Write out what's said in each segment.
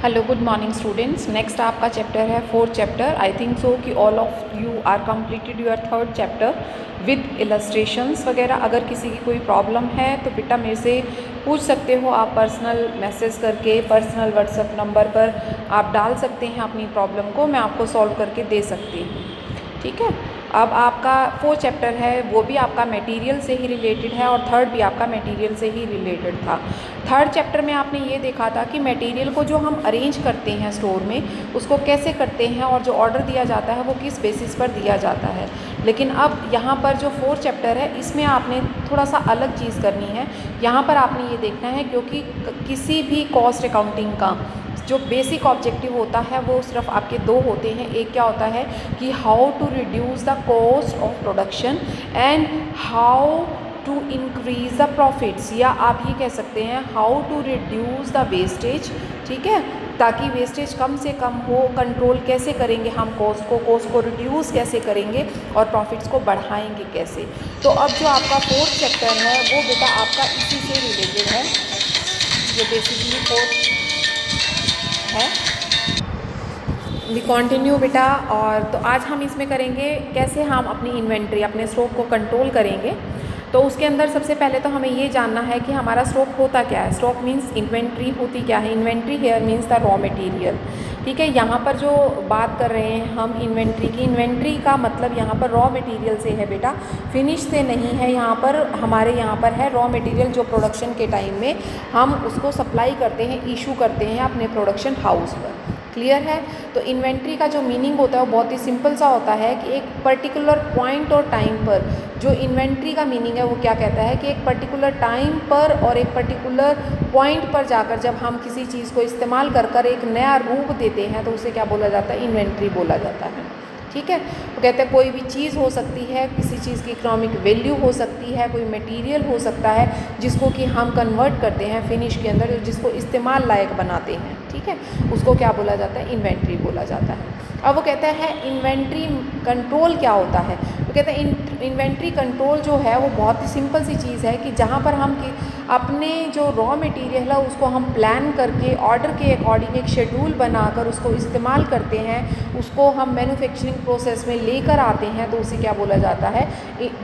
Hello good morning students. Next आपका chapter है fourth chapter. I think so कि all of you are completed your third chapter with illustrations वगैरह। अगर किसी की कोई प्रॉब्लम है तो बेटा मेरे से पूछ सकते हो, आप पर्सनल मैसेज करके पर्सनल व्हाट्सएप नंबर पर आप डाल सकते हैं अपनी प्रॉब्लम को, मैं आपको सॉल्व करके दे सकती हूँ। ठीक है। अब आपका फोर्थ चैप्टर है वो भी आपका मटेरियल से ही रिलेटेड है और थर्ड भी आपका मटेरियल से ही रिलेटेड था। थर्ड चैप्टर में आपने ये देखा था कि मटेरियल को जो हम अरेंज करते हैं स्टोर में उसको कैसे करते हैं और जो ऑर्डर दिया जाता है वो किस बेसिस पर दिया जाता है। लेकिन अब यहाँ पर जो फोर्थ चैप्टर है इसमें आपने थोड़ा सा अलग चीज़ करनी है। यहाँ पर आपने ये देखना है क्योंकि किसी भी कॉस्ट अकाउंटिंग का जो बेसिक ऑब्जेक्टिव होता है वो सिर्फ आपके दो होते हैं। एक क्या होता है कि how to reduce the cost of production and how to increase the profits, या आप ये कह सकते हैं how to reduce the wastage. ठीक है, ताकि वेस्टेज कम से कम हो। कंट्रोल कैसे करेंगे हम कॉस्ट को रिड्यूस कैसे करेंगे और प्रॉफिट्स को बढ़ाएंगे कैसे। तो अब जो आपका फोर्थ चैप्टर है वो बेटा आपका इसी से रिलेटेड है, जो बेसिकली फोर्थ है। वी कंटिन्यू बेटा। और तो आज हम इसमें करेंगे कैसे हम अपनी इन्वेंट्री अपने स्टॉक को कंट्रोल करेंगे। तो उसके अंदर सबसे पहले तो हमें ये जानना है कि हमारा स्टॉक होता क्या है। स्टॉक मीन्स इन्वेंट्री होती क्या है। Inventory here means the raw material. ठीक है, यहाँ पर जो बात कर रहे हैं हम इन्वेंट्री की, इन्वेंट्री का मतलब यहाँ पर रॉ मटेरियल से है बेटा, फिनिश से नहीं है। यहाँ पर हमारे यहाँ पर है रॉ मटेरियल जो प्रोडक्शन के टाइम में हम उसको सप्लाई करते हैं, इशू करते हैं अपने प्रोडक्शन हाउस पर। क्लियर है। तो इन्वेंट्री का जो मीनिंग होता है वो बहुत ही सिंपल सा होता है कि एक पर्टिकुलर पॉइंट और टाइम पर जो इन्वेंट्री का मीनिंग है वो क्या कहता है कि एक पर्टिकुलर टाइम पर और एक पर्टिकुलर पॉइंट पर जाकर जब हम किसी चीज़ को इस्तेमाल कर कर एक नया रूप देते हैं तो उसे क्या बोला जाता है, इन्वेंट्री बोला जाता है। ठीक है। तो कहते हैं कोई भी चीज़ हो सकती है, किसी चीज़ की इकोनॉमिक वैल्यू हो सकती है, कोई मटेरियल हो सकता है जिसको कि हम कन्वर्ट करते हैं फिनिश के अंदर, जिसको इस्तेमाल लायक बनाते हैं। ठीक है, उसको क्या बोला जाता है, इन्वेंट्री बोला जाता है। अब वो कहता है इन्वेंट्री कंट्रोल क्या होता है। वो कहते हैं इन्वेंट्री कंट्रोल जो है वो बहुत ही सिंपल सी चीज़ है कि जहाँ पर हम अपने जो रॉ मटेरियल है उसको हम प्लान करके ऑर्डर के अकॉर्डिंग एक शेड्यूल बनाकर उसको इस्तेमाल करते हैं, उसको हम मैन्युफैक्चरिंग प्रोसेस में लेकर आते हैं, तो उसे क्या बोला जाता है,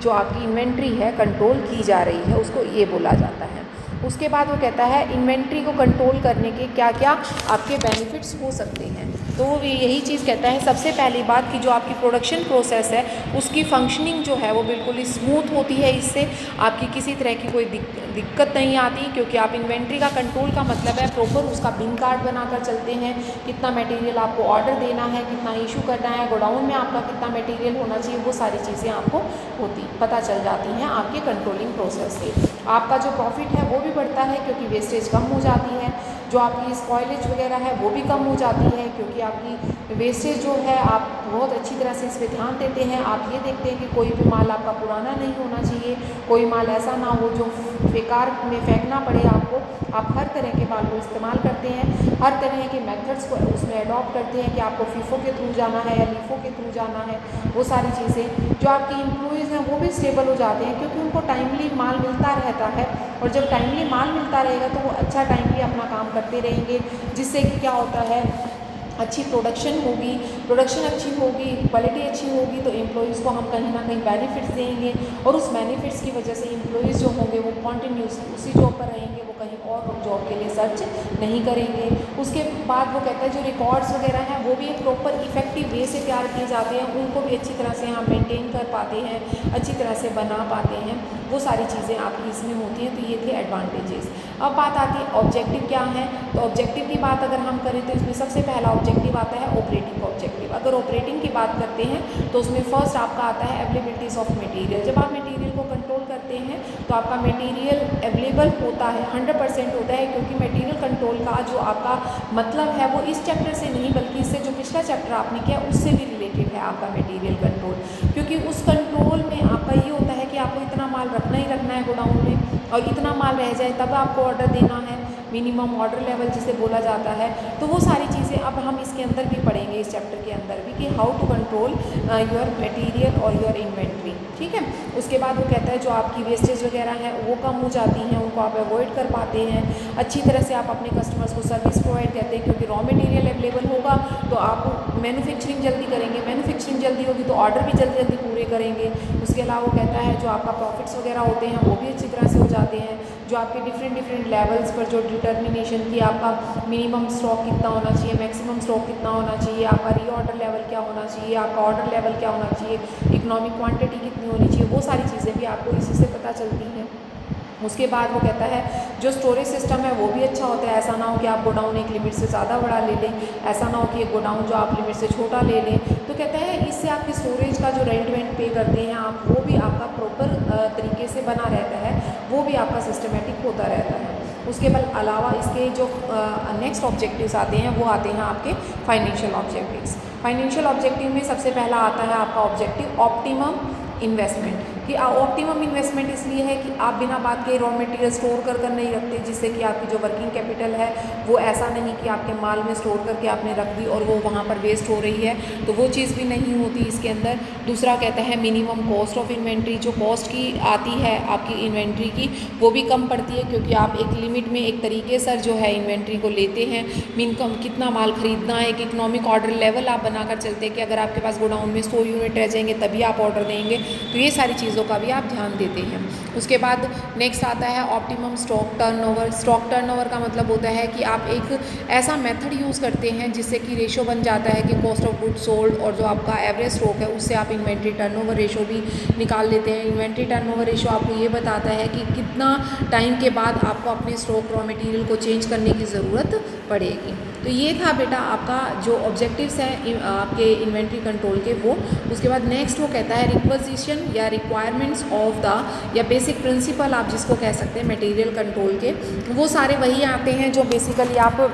जो आपकी इन्वेंट्री है कंट्रोल की जा रही है उसको ये बोला जाता है। उसके बाद वो कहता है इन्वेंट्री को कंट्रोल करने के क्या क्या आपके बेनिफिट्स हो सकते हैं। तो वो यही चीज़ कहता है सबसे पहली बात कि जो आपकी प्रोडक्शन प्रोसेस है उसकी फंक्शनिंग जो है वो बिल्कुल ही स्मूथ होती है। इससे आपकी किसी तरह की कोई दिक्कत नहीं आती, क्योंकि आप इन्वेंट्री का कंट्रोल का मतलब है प्रॉपर उसका बिन कार्ड बनाकर चलते हैं, कितना मटेरियल आपको ऑर्डर देना है, कितना इशू करना है, गोडाउन में आपका कितना मटेरियल होना चाहिए, वो सारी चीज़ें आपको पता चल जाती हैं आपके कंट्रोलिंग प्रोसेस से। आपका जो प्रॉफिट है वो भी बढ़ता है क्योंकि वेस्टेज कम हो जाती है। जो आपकी स्पॉइलेज वगैरह है वो भी कम हो जाती है क्योंकि आपकी वेस्टेज जो है आप बहुत अच्छी तरह से इस पर ध्यान देते हैं। आप ये देखते हैं कि कोई भी माल आपका पुराना नहीं होना चाहिए, कोई माल ऐसा ना हो जो बेकार में फेंकना पड़े आपको। आप हर तरह के माल को इस्तेमाल करते हैं, हर तरह के मेथड्स को उसमें अडॉप्ट करते हैं कि आपको फीफो के थ्रू जाना है या लीफो के थ्रू जाना है। वो सारी चीज़ें जो आपकी एम्प्लॉइज़ हैं वो भी स्टेबल हो जाते हैं क्योंकि उनको टाइमली माल मिलता रहता है, और जब टाइमली माल मिलता रहेगा तो वो अच्छा टाइमली अपना काम करते रहेंगे, जिससे कि क्या होता है, अच्छी प्रोडक्शन होगी, प्रोडक्शन अच्छी होगी, क्वालिटी अच्छी होगी, तो एम्प्लॉइज़ को हम कहीं ना कहीं बेनिफिट्स देंगे और उस बेनिफिट्स की वजह से एम्प्लॉइज़ जो होंगे वो कॉन्टीन्यूसली उसी जॉब पर रहेंगे, वो कहीं और जॉब के लिए सर्च नहीं करेंगे। उसके बाद वो कहता है जो रिकॉर्ड्स वगैरह हैं वो भी एक प्रॉपर इफेक्टिव वे से तैयार किए जाते हैं, उनको भी अच्छी तरह से हम मेनटेन कर पाते हैं, अच्छी तरह से बना पाते हैं। वो सारी चीज़ें आपकी इसमें होती हैं। तो ये थे एडवांटेजेस। अब बात आती है ऑब्जेक्टिव क्या है। तो ऑब्जेक्टिव की बात अगर हम करें तो इसमें सबसे पहला ऑब्जेक्टिव आता है ऑपरेटिंग ऑब्जेक्टिव। अगर ऑपरेटिंग की बात करते हैं तो उसमें फर्स्ट आपका आता है अवेलेबिलिटीज़ ऑफ मटेरियल। जब आप मटेरियल को कंट्रोल करते हैं तो आपका मटेरियल अवेलेबल होता है, 100% होता है, क्योंकि मटेरियल कंट्रोल का जो आपका मतलब है वो इस चैप्टर से नहीं बल्कि इससे जो पिछला चैप्टर आपने किया उससे भी रिलेटेड है आपका मटेरियल कंट्रोल। क्योंकि उस कंट्रोल में आपका ये होता है कि आपको इतना माल रखना ही रखना है गोडाउन में, और इतना माल रह जाए तब आपको ऑर्डर देना है। मिनिमम ऑर्डर लेवल जिसे बोला जाता है। तो वो सारी चीज़ें अब हम इसके अंदर भी पढ़ेंगे, इस चैप्टर के अंदर भी, कि how to control your material और योर इन्वेंट्री। ठीक है, उसके बाद वो कहता है जो आपकी वेस्टेज वगैरह है वो कम हो जाती हैं, उनको आप अवॉइड कर पाते हैं, अच्छी तरह से आप अपने कस्टमर्स को सर्विस प्रोवाइड करते हैं, क्योंकि रॉ मटेरियल अवेलेबल होगा तो आप मैन्युफैक्चरिंग जल्दी करेंगे, मैन्युफैक्चरिंग जल्दी होगी तो ऑर्डर भी जल्दी जल्दी पूरे करेंगे। उसके अलावा वो कहता है जो आपका प्रॉफिट्स वगैरह होते हैं वो भी अच्छी तरह से हो जाते हैं। जो आपके डिफरेंट लेवल्स पर जो डिटर्मिनेशन की आपका मिनिमम स्टॉक कितना होना चाहिए, मैक्सिमम स्टॉक कितना होना चाहिए, आपका रीऑर्डर लेवल क्या होना चाहिए, आपका ऑर्डर लेवल क्या होना चाहिए, इकोनॉमिक क्वांटिटी कितनी होनी चाहिए, वो सारी चीज़ें भी आपको इसी से पता चलती हैं। उसके बाद वो कहता है जो स्टोरेज सिस्टम है वो भी अच्छा होता है, ऐसा ना हो कि आप गोडाउन एक लिमिट से ज़्यादा बड़ा ले लें, ऐसा ना हो कि एक गोडाउन जो आप लिमिट से छोटा ले लें। तो कहता है इससे आपकी स्टोरेज का जो रेंट पे करते हैं आप, वो भी आपका प्रॉपर तरीके से बना रहता है, वो भी आपका सिस्टमेटिक होता रहता है। उसके बाद अलावा इसके जो नेक्स्ट ऑब्जेक्टिव्स आते हैं वो आते हैं आपके फाइनेंशियल ऑब्जेक्टिव्स। फाइनेंशियल ऑब्जेक्टिव में सबसे पहला आता है आपका ऑब्जेक्टिव ऑप्टिमम इन्वेस्टमेंट, कि ऑप्टिमम इन्वेस्टमेंट इसलिए है कि आप बिना बात के रॉ मटेरियल स्टोर कर नहीं रखते, जिससे कि आपकी जो वर्किंग कैपिटल है वो ऐसा नहीं कि आपके माल में स्टोर करके आपने रख दी और वो वहाँ पर वेस्ट हो रही है, तो वो चीज़ भी नहीं होती इसके अंदर। दूसरा कहता है मिनिमम कॉस्ट ऑफ इन्वेंट्री, जो कॉस्ट की आती है आपकी इन्वेंट्री की वो भी कम पड़ती है, क्योंकि आप एक लिमिट में एक तरीके से जो है इन्वेंट्री को लेते हैं। मिनिमम कितना माल खरीदना है, एक इकोनॉमिक ऑर्डर लेवल आप बनाकर चलते हैं कि अगर आपके पास गोडाउन में 100 यूनिट रह जाएंगे तभी आप ऑर्डर देंगे, तो ये सारी चीज़ों का भी आप ध्यान देते हैं। उसके बाद नेक्स्ट आता है optimum stock turnover. Stock turnover का मतलब होता है कि आप एक ऐसा मेथड यूज़ करते हैं जिससे कि रेशो बन जाता है कि कॉस्ट ऑफ गुड्स सोल्ड और जो आपका एवरेज स्टॉक है उससे आप इन्वेंट्री टर्नओवर रेशो भी निकाल लेते हैं। इन्वेंट्री टर्नओवर रेशो आपको ये बताता है कि कितना टाइम के बाद आपको अपने स्टॉक रॉ मटेरियल को चेंज करने की ज़रूरत पड़ेगी। तो ये था बेटा आपका जो ऑब्जेक्टिव्स हैं आपके इन्वेंट्री कंट्रोल के वो। उसके बाद नेक्स्ट वो कहता है रिक्वेजिशन या रिक्वायरमेंट्स ऑफ द, या बेसिक प्रिंसिपल आप जिसको कह सकते हैं मटेरियल कंट्रोल के, वो सारे वही आते हैं जो बेसिकली आप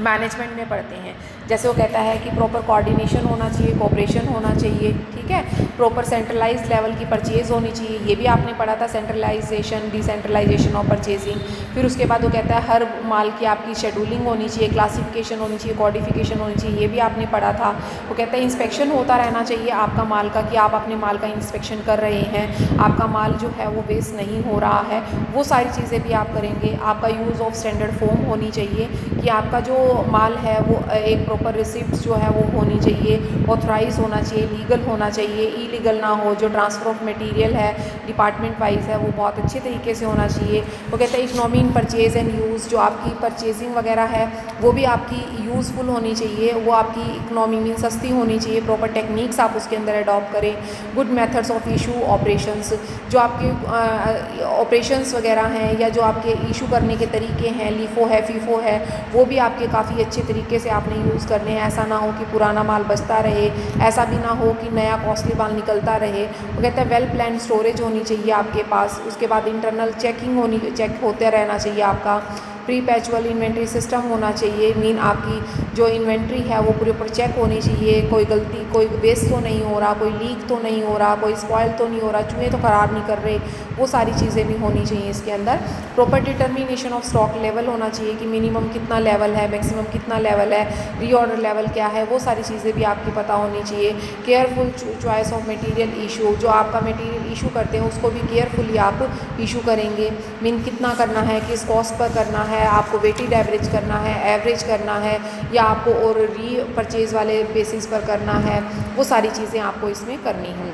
मैनेजमेंट में पढ़ते हैं। जैसे वो कहता है कि प्रॉपर कोऑर्डिनेशन होना चाहिए, कोऑपरेशन होना चाहिए, ठीक है, प्रॉपर सेंट्रलाइज्ड लेवल की परचेज़ होनी चाहिए, ये भी आपने पढ़ा था, सेंट्रलाइजेशन डिसेंट्रलाइजेशन ऑफ परचेजिंग। फिर उसके बाद वो कहता है हर माल की आपकी शेड्यूलिंग होनी चाहिए, क्लासिफिकेशन होनी चाहिए, कोडिफिकेशन होनी चाहिए, ये भी आपने पढ़ा था। वो कहता है इंस्पेक्शन होता रहना चाहिए आपका माल का, कि आप अपने माल का इंस्पेक्शन कर रहे हैं, आपका माल जो है वो वेस्ट नहीं हो रहा है, वो सारी चीज़ें भी आप करेंगे। आपका यूज़ ऑफ स्टैंडर्ड फॉर्म होनी चाहिए, कि आपका जो माल है वो एक प्रॉपर रिसिप्ट जो है वो होनी चाहिए, ऑथराइज होना चाहिए, लीगल होना चाहिए, इलीगल ना हो। जो ट्रांसफ़र ऑफ मटेरियल है डिपार्टमेंट वाइज है वो बहुत अच्छे तरीके से होना चाहिए। वो कहते हैं economy in purchase and use, जो आपकी परचेजिंग वगैरह है वो भी आपकी यूज़फुल होनी चाहिए, वो आपकी इकोनॉमी में सस्ती होनी चाहिए, प्रॉपर टेक्निक्स आप उसके अंदर अडॉप्ट करें। Good methods of issue operations, जो आपके ऑपरेशंस वगैरह हैं या जो आपके इशू करने के तरीके हैं, लीफो है, फीफो है, वो भी आपके काफ़ी अच्छे तरीके से आपने यूज़ करने हैं। ऐसा ना हो कि पुराना माल बचता रहे, ऐसा भी ना हो कि नया कॉस्टली माल निकलता रहे। वो कहते हैं वेल प्लान स्टोरेज होनी चाहिए आपके पास। उसके बाद इंटरनल चेक होते रहना चाहिए आपका। प्री पैचुअल इन्वेंट्री सिस्टम होना चाहिए, मीन आपकी जो इन्वेंट्री है वो पूरे पर चेक होनी चाहिए, कोई गलती, कोई वेस्ट तो नहीं हो रहा, कोई लीक तो नहीं हो रहा, कोई स्पॉइल तो नहीं हो रहा, चूहे तो ख़राब नहीं कर रहे, वो सारी चीज़ें भी होनी चाहिए इसके अंदर। Proper determination of stock level होना चाहिए, कि मिनिमम कितना लेवल है, मैक्सिमम कितना लेवल है, रीऑर्डर लेवल क्या है, वो सारी चीज़ें भी आपकी पता होनी चाहिए। Careful choice of material issue, जो आपका मटेरियल इशू करते हैं उसको भी केयरफुली आप इशू करेंगे, मीन कितना करना है, किस कॉस्ट पर करना है, आपको वेटेड एवरेज करना है, एवरेज करना है, या आपको और री परचेज़ वाले बेसिस पर करना है, वो सारी चीज़ें आपको इसमें करनी हैं।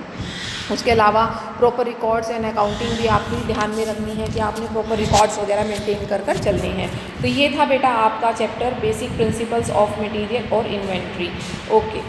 उसके अलावा प्रॉपर रिकॉर्ड्स एंड अकाउंटिंग भी आपको ध्यान में रखनी है, कि आपने प्रॉपर रिकॉर्ड्स वगैरह मेंटेन कर चलने हैं। तो ये था बेटा आपका chapter basic principles of material और इन्वेंट्री। ओके।